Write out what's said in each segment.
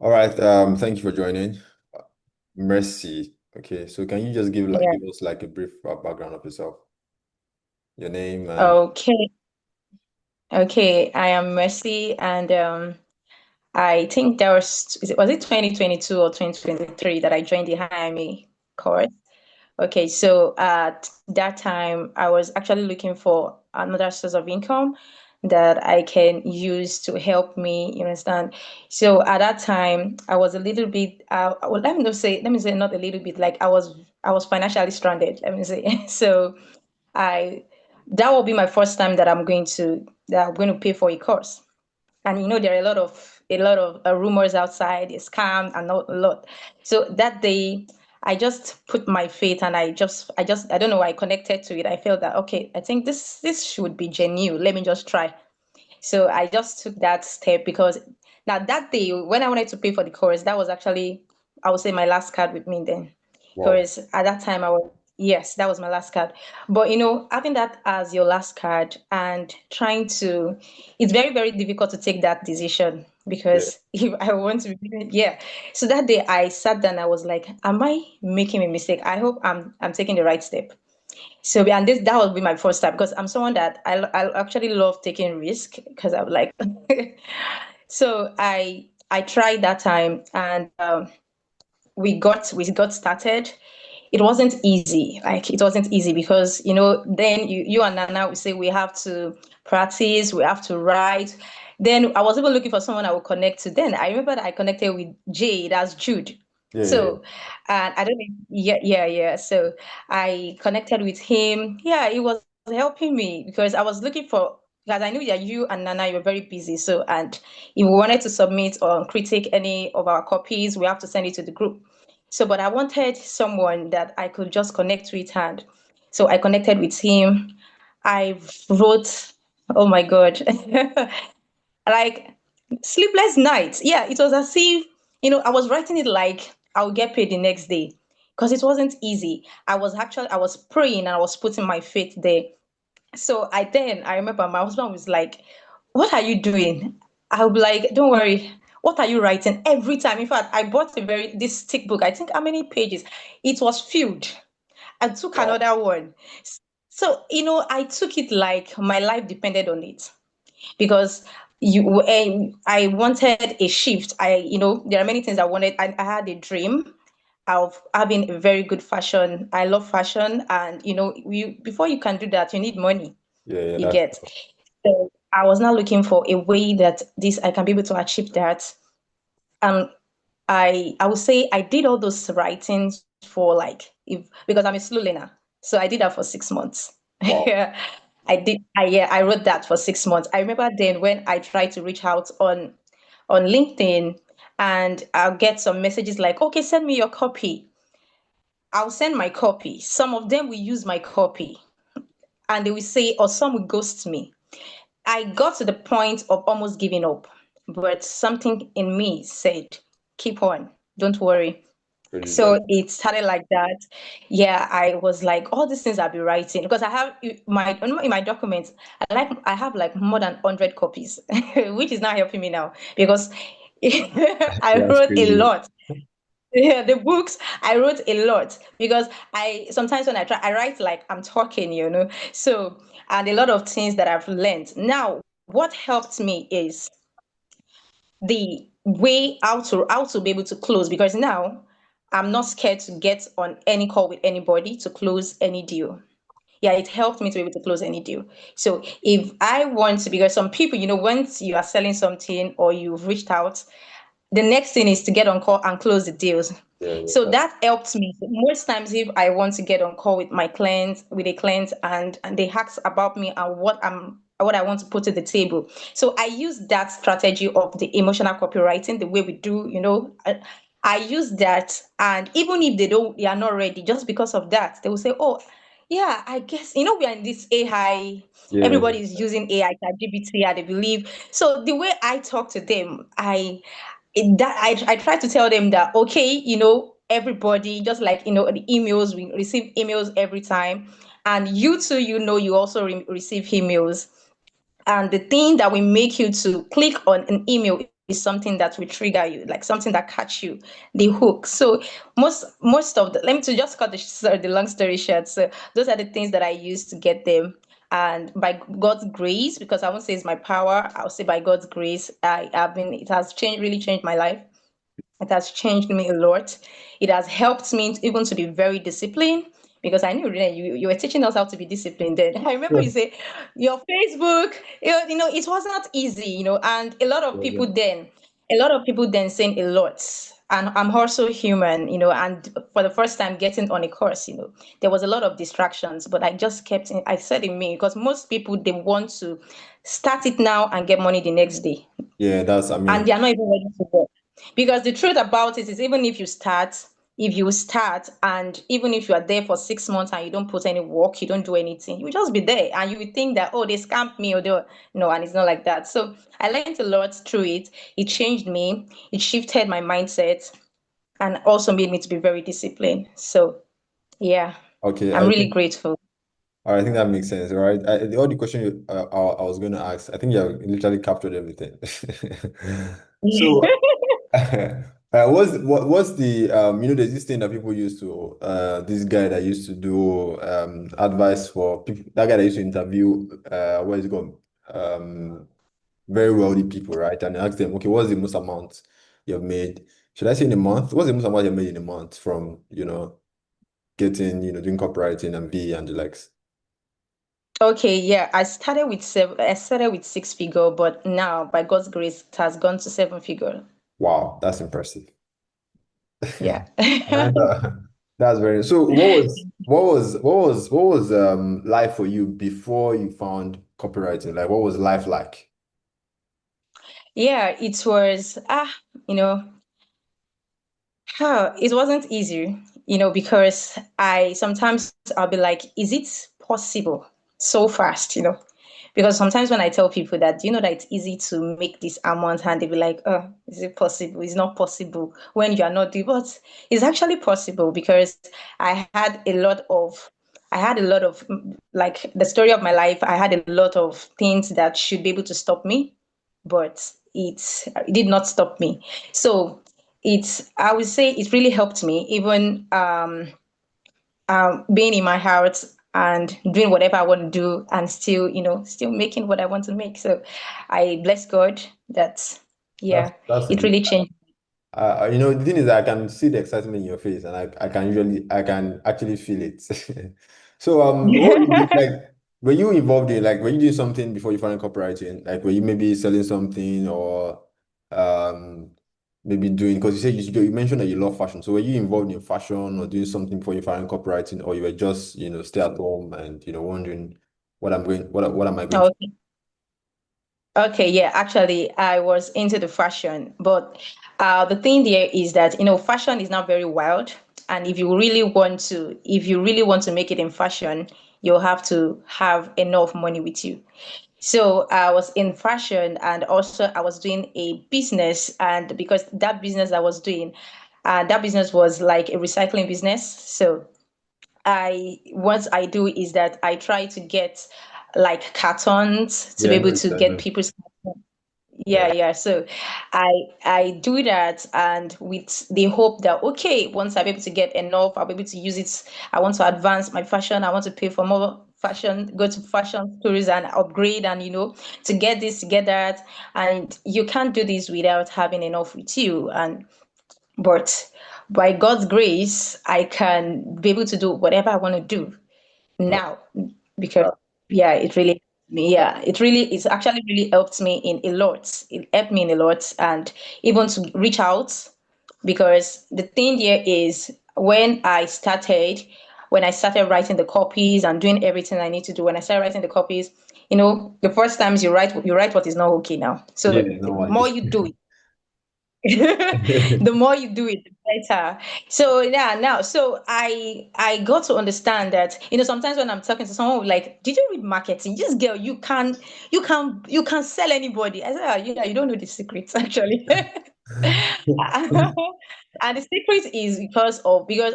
All right. Thank you for joining. Mercy. Okay, so can you just Yeah. give us like a brief background of yourself, your name and Okay. Okay. I am Mercy, and I think there was it 2022 or 2023 that I joined the Miami course. Okay, so at that time, I was actually looking for another source of income that I can use to help me, you understand? So at that time, I was a little bit, well, let me say not a little bit, like I was financially stranded, let me say. So I, that will be my first time that I'm going to pay for a course. And there are a lot of rumors outside, a scam and a lot. So that day I just put my faith, and I don't know why I connected to it. I felt that, okay, I think this should be genuine, let me just try. So I just took that step, because now that day when I wanted to pay for the course, that was actually, I would say, my last card with me then. wow. Because at that time yes, that was my last card. But having that as your last card and trying to, it's very, very difficult to take that decision, Yeah. because if I want to, yeah. So that day I sat down, I was like, am I making a mistake? I hope I'm taking the right step. So, and that will be my first time, because I'm someone that I actually love taking risk, because I'm like, so I tried that time, and we got started. It wasn't easy. Like, it wasn't easy, because then you and Nana would say we have to practice, we have to write. Then I was even looking for someone I would connect to. Then I remember that I connected with Jay, that's Jude. Yeah, yeah, yeah. So, and I don't know, yeah, yeah, yeah. So I connected with him. Yeah, he was helping me, because I was looking for, because I knew that you and Nana, you were very busy. So, and if we wanted to submit or critique any of our copies, we have to send it to the group. So, but I wanted someone that I could just connect with, and so I connected with him. I wrote, oh my God, like sleepless nights. Yeah, it was as if, I was writing it like I'll get paid the next day, because it wasn't easy. I was praying, and I was putting my faith there. So I remember my husband was like, "What are you doing?" I'll be like, "Don't worry. What are you writing?" Every time. In fact, I bought this thick book. I think how many pages? It was filled. I took Wow. another one. So, I took it like my life depended on it, because I wanted a shift. There are many things I wanted. I had a dream of having a very good fashion. I love fashion, and before you can do that, you need money. Yeah, yeah, You that's get. So I was now looking for a way that this I can be able to achieve that. And I would say I did all those writings for, like, if because I'm a slow learner. So I did that for 6 months. wow. Yeah. I wrote that for 6 months. I remember then when I tried to reach out on LinkedIn, and I'll get some messages like, okay, send me your copy. I'll send my copy. Some of them will use my copy, and they will say, or some will ghost me. I got to the point of almost giving up, but something in me said, keep on, don't worry. Praise God. So it started like that. Yeah, I was like, all these things I'll be writing, because I have in my documents, I have like more than 100 copies, which is not helping me now, because I That's wrote a crazy. lot. Yeah, the books, I wrote a lot, because I sometimes when I write like I'm talking. So, and a lot of things that I've learned. Now, what helped me is the way how to be able to close, because now I'm not scared to get on any call with anybody to close any deal. Yeah, it helped me to be able to close any deal. So if I want to, because some people, once you are selling something or you've reached out, the next thing is to get on call and close the deals. Yeah, So yeah, that helps me. Most times, if I want to get on call with my clients, with a client, and they ask about me and what I want to put to the table. So I use that strategy of the emotional copywriting, the way we do, I use that. And even if they are not ready, just because of that, they will say, "Oh, yeah, I guess, we are in this AI, yeah, yeah, everybody is using AI, ChatGPT, and they believe." So the way I talk to them, I try to tell them that, okay, everybody, just like, the emails, we receive emails every time, and you too, you also receive emails, and the thing that will make you to click on an email something that will trigger you, like something that catch you, the hook. So most of the let me to just cut the long story short. So those are the things that I use to get them. And by God's grace, because I won't say it's my power, I'll say by God's grace, it has changed, really changed my life. It has changed me a lot. It has helped me even to be very disciplined because I knew really you were teaching us how to be disciplined then. I remember you say your Facebook, it was not easy, and a lot of people then saying a lot. And I'm also human, and for the first time getting on a course, there was a lot of distractions, but I said in me, because most people, they want to start it now and get money the next day, Yeah, I and mean, they are not even ready to work. Because the truth about it is, even if you start, and even if you are there for 6 months and you don't put any work, you don't do anything, you will just be there and you will think that, oh, they scammed me, or they no, and it's not like that. So I learned a lot through it. It changed me, it shifted my mindset, and also made me to be very disciplined. So yeah, okay, I'm really grateful. all right, I think that makes sense. All right, all the question I was going to ask, I think you have literally captured everything. So, what's the there's this thing that people used to this guy that used to do advice for people, that guy that used to interview what is it called, very wealthy people, right? And ask them, okay, what's the most amount you've made? Should I say in a month? What's the most amount you've made in a month from getting doing copywriting and V and the likes? Okay, yeah, I started with six figure, but now by God's grace, it has gone to seven figure. Wow, that's impressive. Yeah. And that's very so what was life for you before you found copywriting? Like what was life like? Yeah, it was you know, it wasn't easy, because I'll be like, is it possible so fast, Because sometimes when I tell people that, that it's easy to make this amount, and they be like, oh, is it possible? It's not possible when you are not doing, but it's actually possible because I had a lot of, like the story of my life, I had a lot of things that should be able to stop me, but it did not stop me. So I would say it really helped me, even being in my house and doing whatever I want to do, and still, still making what I want to make. So I bless God that, That's yeah, that's it good. really changed. The thing is, I can see the excitement in your face, and I can actually feel it. So, what were you like? Were you involved in like were you doing something before you found copywriting? Like, were you maybe selling something or um maybe doing because you said you mentioned that you love fashion. So, were you involved in fashion or doing something before you found copywriting, or you were just stay at home and wondering what am I going to? Okay. Okay, yeah, actually, I was into the fashion, but the thing there is that fashion is not very wild, and if you really want to make it in fashion, you'll have to have enough money with you. So I was in fashion, and also I was doing a business, and because that business was like a recycling business. So I what I do is that I try to get like cartons to Yeah, be I able know to get exactly. people's. Yeah, Yeah, yeah. So I do that, and with the hope that, okay, once I'm able to get enough, I'll be able to use it. I want to advance my fashion. I want to pay for more fashion, go to fashion stores and upgrade, and to get this, to get that. And you can't do this without having enough with you. But by God's grace, I can be able to do whatever I want to do no, now, because yeah, it's actually really helped me in a lot. It helped me in a lot, and even to reach out, because the thing here is, when I started writing the copies and doing everything I need to do, when I started writing the copies, the first times you write what is not okay now. yeah, So the normally. more you do it, the more you do it, the better. So yeah, now I got to understand that sometimes when I'm talking to someone like, did you read marketing? This girl, you can sell anybody. I said, "Ah, yeah, you don't know the secrets actually." And the secret is because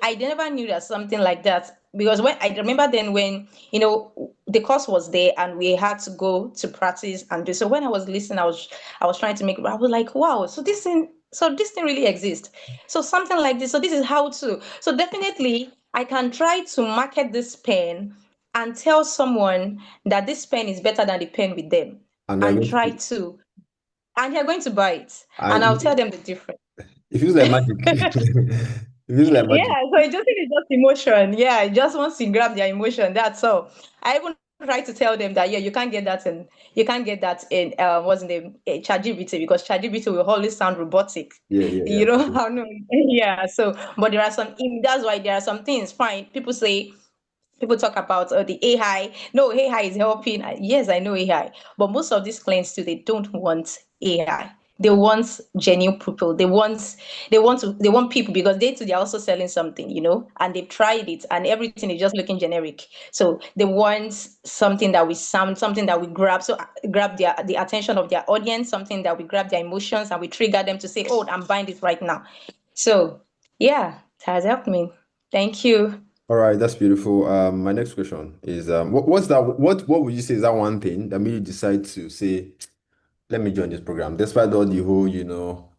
I never knew that something like that. because when I remember then when the course was there and we had to go to practice and do so when I was listening, I was trying to make I was like, wow, so this thing really exists. So something like this. So this is how to. So definitely I can try to market this pen and tell someone that this pen is better than the pen with them And they're and going try to, to and they're going to buy it and I'll tell and them the difference. it feels like magic. It feels like Yeah, magic. so it just it's just emotion. Yeah, it just wants to grab their emotion. That's all. I even try to tell them that yeah, you can't get that in what's the name ChatGPT because ChatGPT will always sound robotic. Yeah, yeah, You yeah. know how no yeah. So but there are that's why there are some things fine. People talk about the AI. No, AI is helping. Yes, I know AI, but most of these clients too, they don't want AI. They want genuine people. They want people because they too they're also selling something, and they've tried it and everything is just looking generic. So they want something that we sound, something that we grab, so grab the attention of their audience, something that we grab their emotions and we trigger them to say, "Oh, I'm buying this right now." So yeah, it has helped me. Thank you. All right, that's beautiful. My next question is, what's that? What would you say is that one thing that made you decide to say, let me join this program, despite all the whole,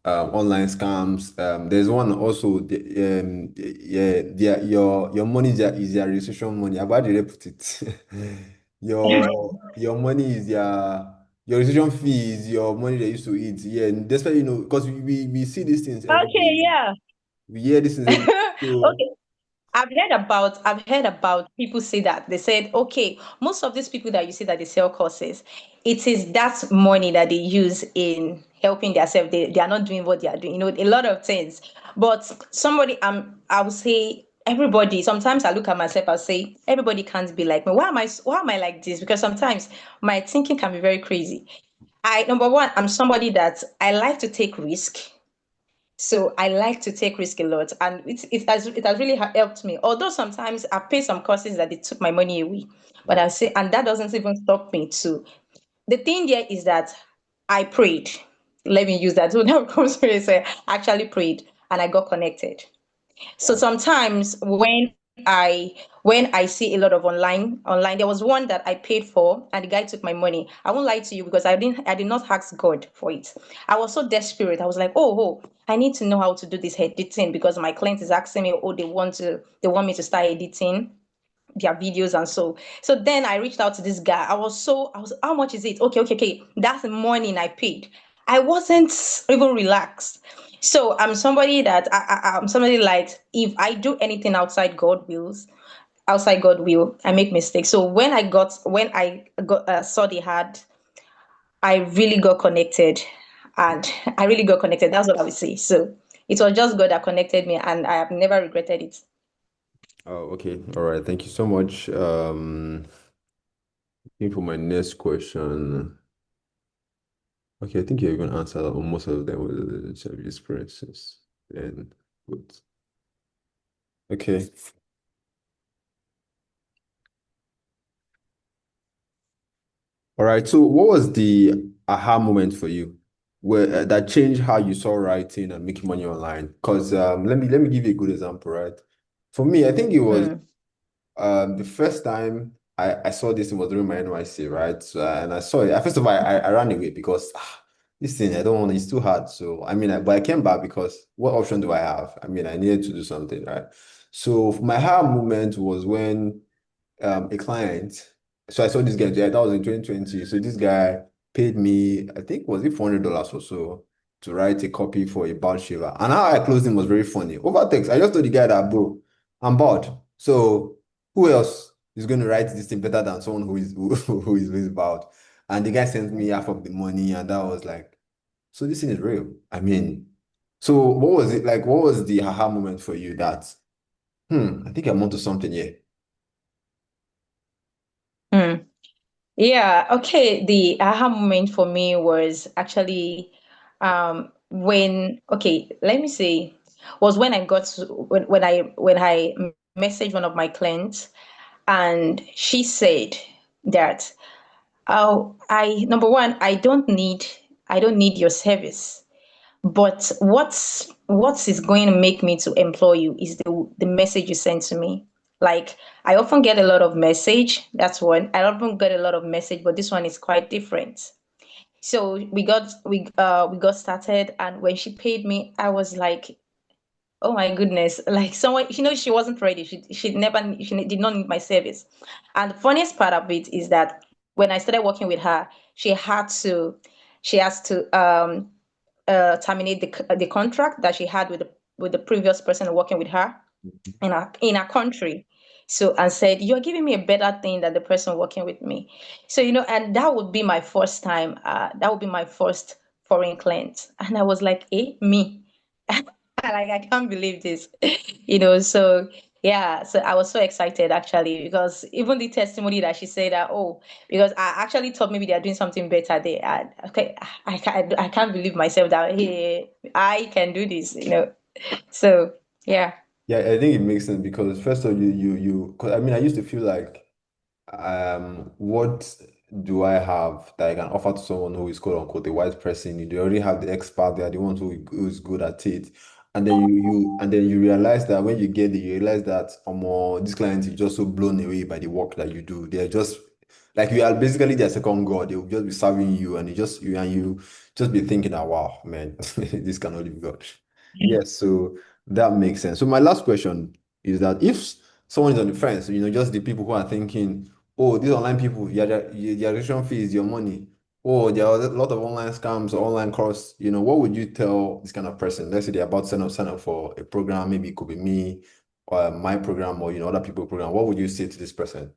online scams. There's one also, yeah, your money is your registration money. How about you put it? Your money is your registration fee is your money they used to eat. Yeah, and despite because we see these things every Okay, day. yeah. We hear these things every day. So Okay. I've heard about people say that. They said, okay, most of these people that you see that they sell courses, it is that money that they use in helping themselves. They are not doing what they are doing, a lot of things. But I would say everybody, sometimes I look at myself, I'll say, everybody can't be like me. Why am I like this? Because sometimes my thinking can be very crazy. Number one, I'm somebody that I like to take risk. So I like to take risk a lot, and it has really helped me. Although sometimes I pay some courses that they took my money away, but yeah. I say, and that doesn't even stop me too. The thing there is that I prayed. Let me use that. So now comes to say, I actually prayed and I got connected. So Wow. sometimes I when I see a lot of online, there was one that I paid for and the guy took my money. I won't lie to you because I did not ask God for it. I was so desperate. I was like, oh, I need to know how to do this editing because my client is asking me, oh, they want me to start editing their videos and so then I reached out to this guy. I was how much is it? Okay. That's the morning I paid. I wasn't even relaxed. So I'm somebody like if I do anything outside God will, I make mistakes. So when I saw the ad, I really got connected, and I really got connected. That's what I would say. So it was just God that connected me, and I have never regretted it. Oh, okay. All right. Thank you so much. Looking for my next question. Okay, I think you're going to answer almost all of them with the service experiences. And good. Okay. All right. So, what was the aha moment for you, where that changed how you saw writing and making money online? Because let me give you a good example, right? For me, I think it was Mm. the first time I saw this thing was during my NYC, right? So, and I saw it. First of all, I ran away because this thing I don't want. It's too hard. So I mean, but I came back because what option do I have? I mean, I needed to do something, right? So my aha moment was when a client. So I saw this guy. Yeah, that was in 2020. So this guy paid me, I think was it $400 or so to write a copy for a bound shaver. And how I closed him was very funny. Over text, I just told the guy that, bro, I'm bored. So who else is going to write this thing better than someone who is bored? And the guy sent me half of the money, and that was like, so this thing is real. I mean, so what was it like? What was the aha moment for you that, I think I'm onto something here? Mm. Yeah, okay. The aha moment for me was actually let me say, was when I got to, when I messaged one of my clients and she said that, oh, I number one, I don't need your service, but what is going to make me to employ you is the message you sent to me. Like I often get a lot of message. That's one. I often get a lot of message, but this one is quite different. So we got started, and when she paid me, I was like, oh my goodness, like someone, she wasn't ready. She did not need my service. And the funniest part of it is that when I started working with her, she has to terminate the contract that she had with the previous person working with her in a country. So and said, "You're giving me a better thing than the person working with me." So and that would be my first time. That would be my first foreign client, and I was like, "Eh, me." Like I can't believe this, So yeah, so I was so excited actually because even the testimony that she said that, oh, because I actually thought maybe they're doing something better there. Okay, I can't believe myself that hey, I can do this. So yeah. Yeah, I think it makes sense because first of all, because I mean, I used to feel like, what do I have that I can offer to someone who is quote unquote a white person? You already have the expert, they are the ones who is good at it. And then you realize that when you get there, you realize that this client is just so blown away by the work that you do. They're just like you are basically their second god. They will just be serving you and you just be thinking, oh wow, man, this cannot be God. Yes, so that makes sense. So my last question is that if someone is on the fence, just the people who are thinking, oh, these online people, their registration fee is your money. Oh, there are a lot of online scams or online course. What would you tell this kind of person? Let's say they're about to sign up for a program. Maybe it could be me or my program or other people's program. What would you say to this person?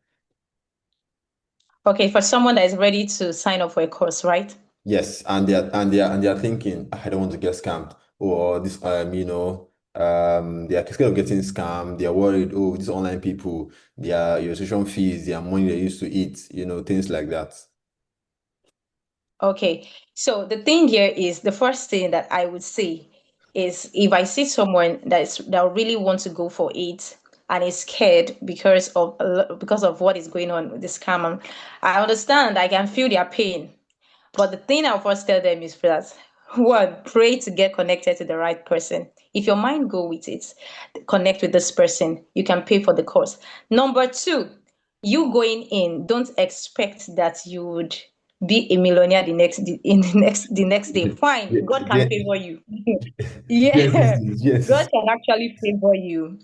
Okay, for someone that is ready to sign up for a course, right? Yes, and they're thinking, "Ah, I don't want to get scammed, or this, they are scared of getting scammed. They are worried, oh, these online people, their registration fees, their money they used to eat, things like that." Okay, so the thing here is the first thing that I would say is if I see someone that really wants to go for it and is scared because of what is going on with this scam, I understand. I can feel their pain. But the thing I'll first tell them is that one, pray to get connected to the right person. If your mind go with it, connect with this person. You can pay for the course. Number two, you going in, don't expect that you would be a millionaire the next day. Fine, God can Get, favor you. get this, Yeah, God yes. can actually favor you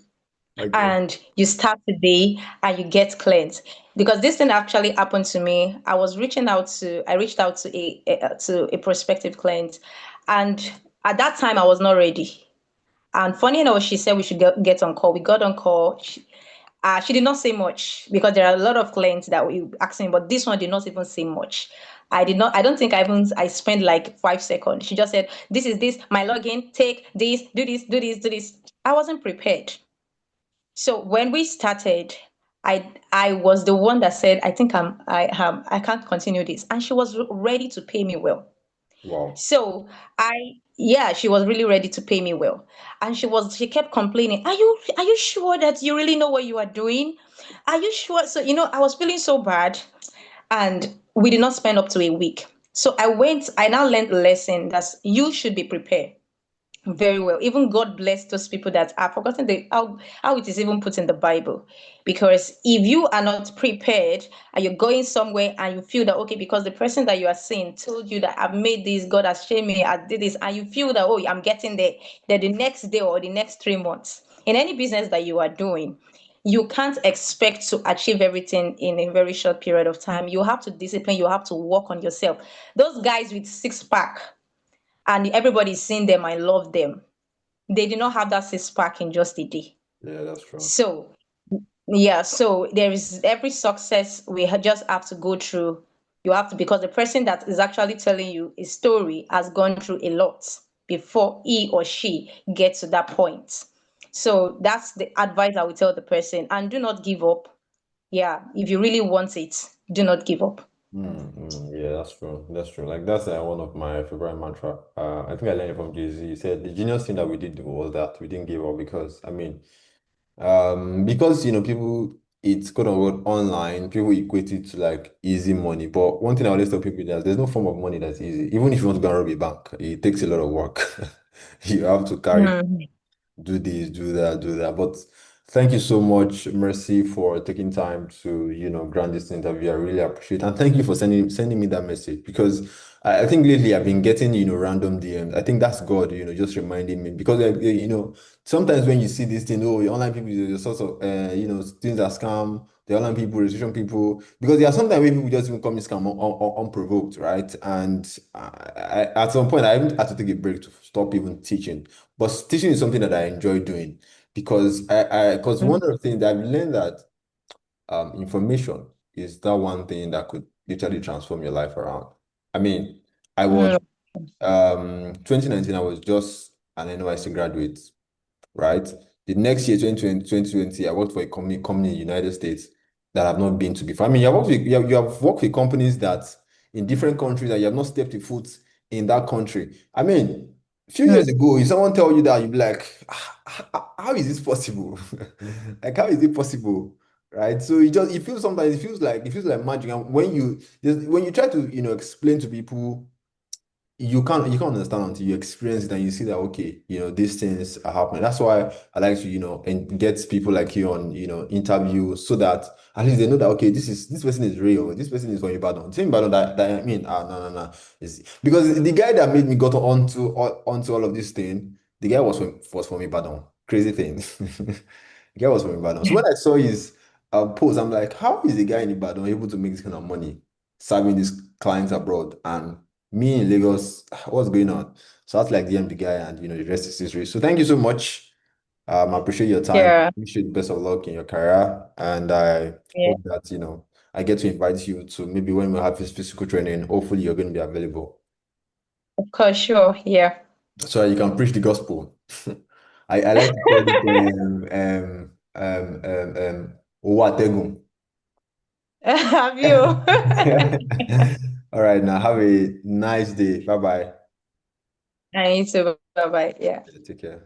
Okay. and you start today and you get cleansed because this thing actually happened to me. I reached out to a prospective client, and at that time I was not ready. And funny enough, she said we should get on call. We got on call. She did not say much because there are a lot of clients that we asking, but this one did not even say much. I don't think I spent like 5 seconds. She just said, this, my login, take this, do this, do this, do this. I wasn't prepared. So when we started, I was the one that said, I can't continue this. And she was ready to pay me well. Wow. So I yeah, she was really ready to pay me well. And she kept complaining, are you sure that you really know what you are doing? Are you sure? So I was feeling so bad and we did not spend up to a week. So I now learned a lesson that you should be prepared. Very well. Even God bless those people that are forgotten how it is even put in the Bible. Because if you are not prepared and you're going somewhere and you feel that, okay, because the person that you are seeing told you that I've made this, God has shown me, I did this, and you feel that, oh, I'm getting there, then the next day or the next 3 months, in any business that you are doing, you can't expect to achieve everything in a very short period of time. You have to discipline, you have to work on yourself. Those guys with six pack, and everybody's seeing them, I love them. They did not have that six pack in just a day. Yeah, that's true. So yeah, so there is every success just have to go through. You have to because the person that is actually telling you a story has gone through a lot before he or she gets to that point. So that's the advice I would tell the person. And do not give up. Yeah, if you really want it, do not give up. Yeah, that's true. That's true. Like that's one of my favorite mantra. I think I learned it from Jay-Z. He said the genius thing that we did was that we didn't give up because I mean, because people it's quote unquote online, people equate it to like easy money. But one thing I always tell people is that there's no form of money that's easy. Even if you want to go and rob a bank, it takes a lot of work. You have to carry Mm. do this, do that, do that. But Thank you so much, Mercy, for taking time to, grant this interview. I really appreciate it. And thank you for sending me that message because I think lately I've been getting, random DMs. I think that's God, just reminding me because, sometimes when you see this thing, oh, your online people, your sorts of, things are scam, the online people, registration people, because there are sometimes when people just even come in scam unprovoked, right? And at some point, I even had to take a break to stop even teaching. But teaching is something that I enjoy doing because one Mm, of the things that I've learned that information is that one thing that could literally transform your life around. I mean, I was mm, 2019, I was just an NYC graduate, right? The next year, 2020, I worked for a company in the United States that I've not been to before. I mean, you have worked with companies that in different countries that you have not stepped your foot in that country. I mean, a few years mm. ago, if someone tell you that, you'd be like, how is this possible? Like, how is it possible? Right? So it feels sometimes it feels like magic. And when you try to, explain to people you can't understand until you experience it and you see that okay, these things are happening. That's why I like to, and get people like you on, interview so that at least they know that okay, this person is real. This person is from Ibadan. Same Ibadan that I mean, no, no, no. It's, because the guy that made me got onto all of this thing, the guy was from Ibadan. Crazy thing. The guy was from Ibadan. So when I saw his post, I'm like, how is the guy in Ibadan able to make this kind of money serving these clients abroad? And me in Lagos, what's going on? So that's like the guy, and the rest is history. So thank you so much. I appreciate your time. Yeah, Wish you the best of luck in your career, and I yeah, hope that I get to invite you to maybe when we have this physical training. Hopefully, you're going to be available of course, sure, yeah. so that you can preach the gospel. I like to call it Owategun. Have you? All right, now have a nice day. Bye bye. I need to. Bye bye. Yeah. Take care.